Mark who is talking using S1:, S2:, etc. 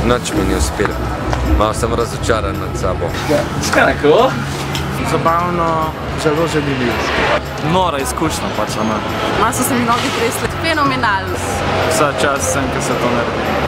S1: Nič mi ni uspelo. Malo sem razočaran nad sabo.
S2: Skako?
S3: Zabavno, zelo zanimivo.
S2: Nora izkušnja pač, ona.
S4: Malo so se mi nogi tresle. Fenomenalno.
S2: Vsa čas sem, ko se to naredi.